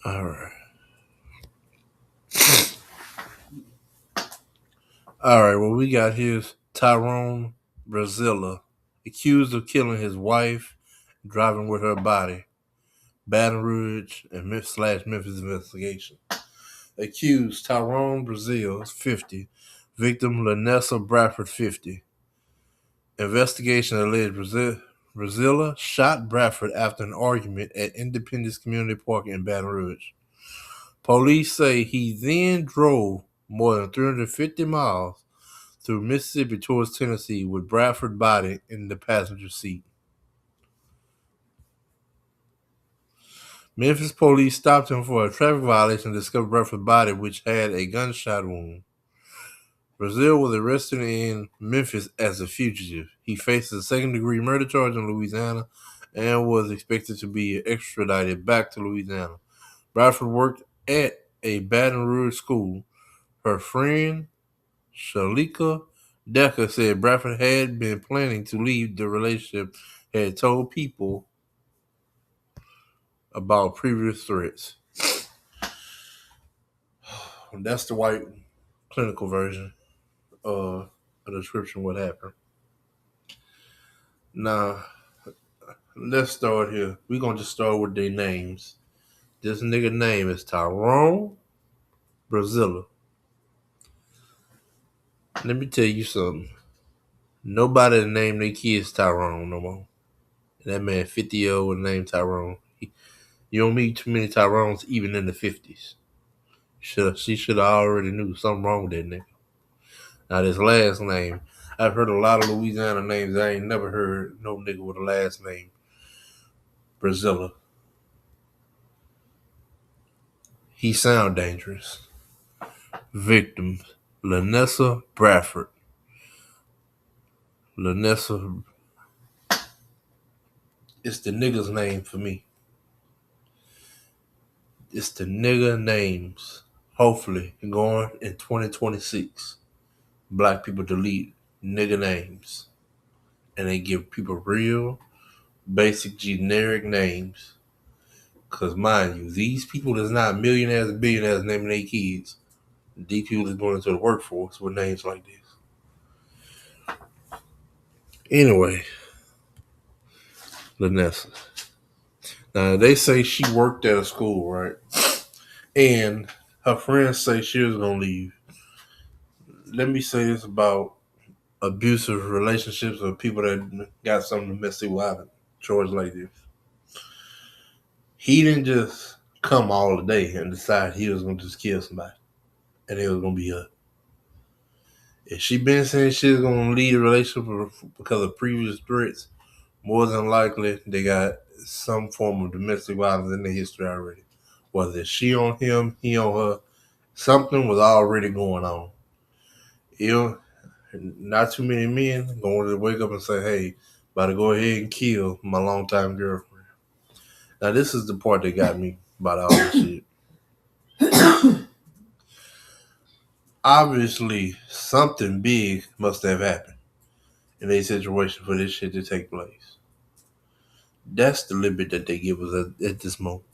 All right. All right. What we got here is Tyrone Brazilla, accused of killing his wife, driving with her body. Baton Rouge and Memphis investigation. Accused Tyrone Brazil, 50. Victim Lanessa Bradford, 50. Investigation alleged Brazilla shot Bradford after an argument at Independence Community Park in Baton Rouge. Police say he then drove more than 350 miles through Mississippi towards Tennessee with Bradford's body in the passenger seat. Memphis police stopped him for a traffic violation and discovered Bradford's body, which had a gunshot wound. Brazil was arrested in Memphis as a fugitive. He faces a second-degree murder charge in Louisiana and was expected to be extradited back to Louisiana. Bradford worked at a Baton Rouge school. Her friend, Shalika Decker, said Bradford had been planning to leave the relationship, had told people about previous threats. That's the white clinical version of a description of what happened. Now, let's start here. We're going to just start with their names. This nigga name is Tyrone Brazilla. Let me tell you something. Nobody named their kids Tyrone no more. That man 50-year-old named Tyrone. You don't meet too many Tyrones even in the 50s. She should have already knew something wrong with that nigga. Now this last name, I've heard a lot of Louisiana names. I ain't never heard no nigga with a last name Brazilla. He sound dangerous. Victims: Lanessa Bradford. Lanessa, it's the nigga's name for me. It's the nigga names. Hopefully, going in 2026, black people delete nigga names and they give people real, basic, generic names. Because, mind you, these people is not millionaires and billionaires naming their kids. These people is going into the workforce with names like this. Anyway, Lanessa. Now, they say she worked at a school, right? And her friends say she was going to leave. Let me say this about abusive relationships or people that got something domestic violence, George like this. He didn't just come all the day and decide he was going to just kill somebody and it was going to be her. If she been saying she was going to leave a relationship because of previous threats, more than likely they got some form of domestic violence in their history already. Whether it's she on him, he on her, something was already going on. You know, not too many men going to wake up and say, hey, about to go ahead and kill my longtime girlfriend. Now, this is the part that got me about all this shit. Obviously, something big must have happened in a situation for this shit to take place. That's the limit that they give us at this moment.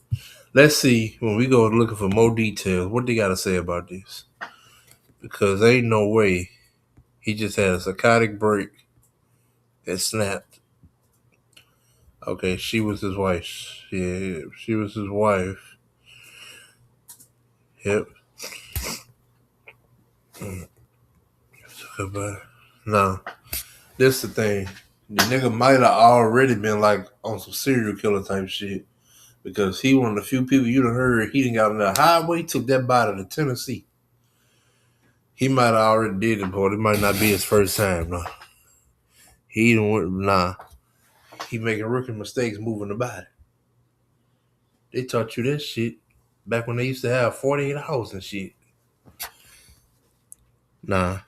Let's see, when we go looking for more details, what they got to say about this. Because ain't no way he just had a psychotic break and snapped. Okay, she was his wife. Yeah, she was his wife. Yep. Now, this the thing. The nigga might have already been like on some serial killer type shit. Because he one of the few people you done heard he done got on the highway, took that body to Tennessee. He might have already did it, but it might not be his first time. No. He done went, nah. He making rookie mistakes moving the body. They taught you that shit back when they used to have 48 hours and shit. Nah.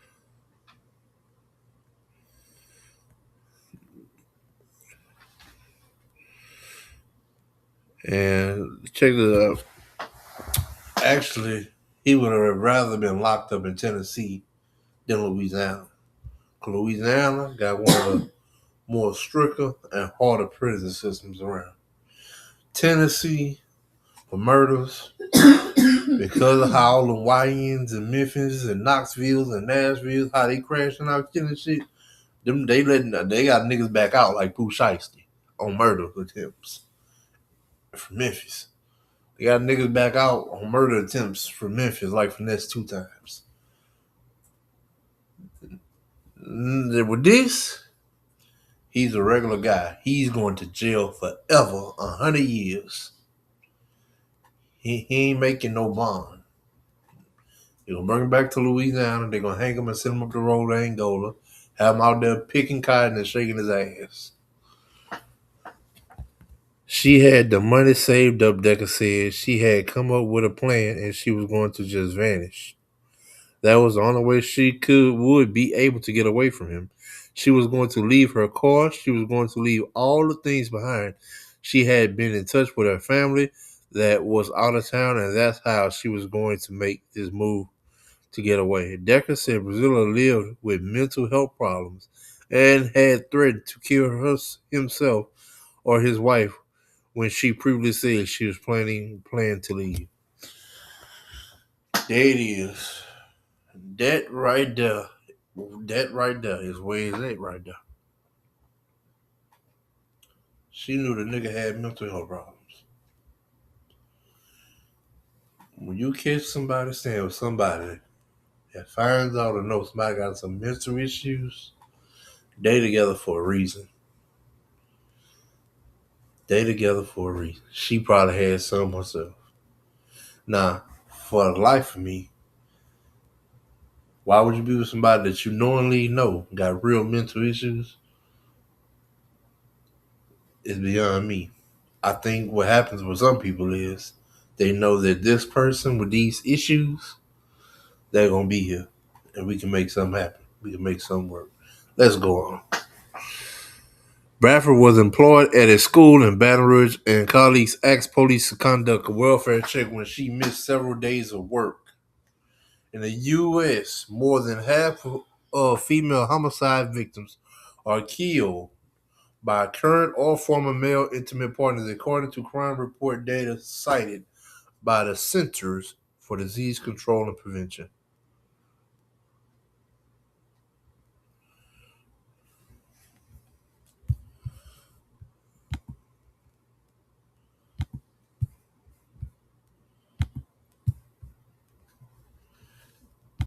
And check this out. Actually, he would have rather been locked up in Tennessee than Louisiana. Louisiana got one of the more stricter and harder prison systems around. Tennessee, for murders because of how all the YNs and Memphis and Knoxville and Nashville, how they crashing out killing shit. They got niggas back out like Pooh Shiesty on murder attempts from Memphis. They got niggas back out on murder attempts from Memphis like Finesse 2 times. With this, he's a regular guy. He's going to jail forever, 100 years. He ain't making no bond. They're going to bring him back to Louisiana. They're going to hang him and send him up the road to Angola. Have him out there picking cotton and shaking his ass. She had the money saved up, Decker said. She had come up with a plan and she was going to just vanish. That was the only way she would be able to get away from him. She was going to leave her car. She was going to leave all the things behind. She had been in touch with her family that was out of town, and that's how she was going to make this move to get away. Decker said Brazila lived with mental health problems and had threatened to kill himself or his wife when she previously said she was planning to leave. There it is. That right there is where it's at right there. She knew the nigga had mental health problems. When you catch somebody staying with somebody that finds out or knows somebody got some mental issues, they together for a reason. She probably had some herself. Now, for the life of me, why would you be with somebody that you knowingly know got real mental issues? It's beyond me. I think what happens with some people is they know that this person with these issues, they're going to be here. And we can make something happen. We can make something work. Let's go on. Bradford was employed at a school in Baton Rouge, and colleagues asked police to conduct a welfare check when she missed several days of work. In the U.S., more than half of female homicide victims are killed by current or former male intimate partners, according to crime report data cited by the Centers for Disease Control and Prevention.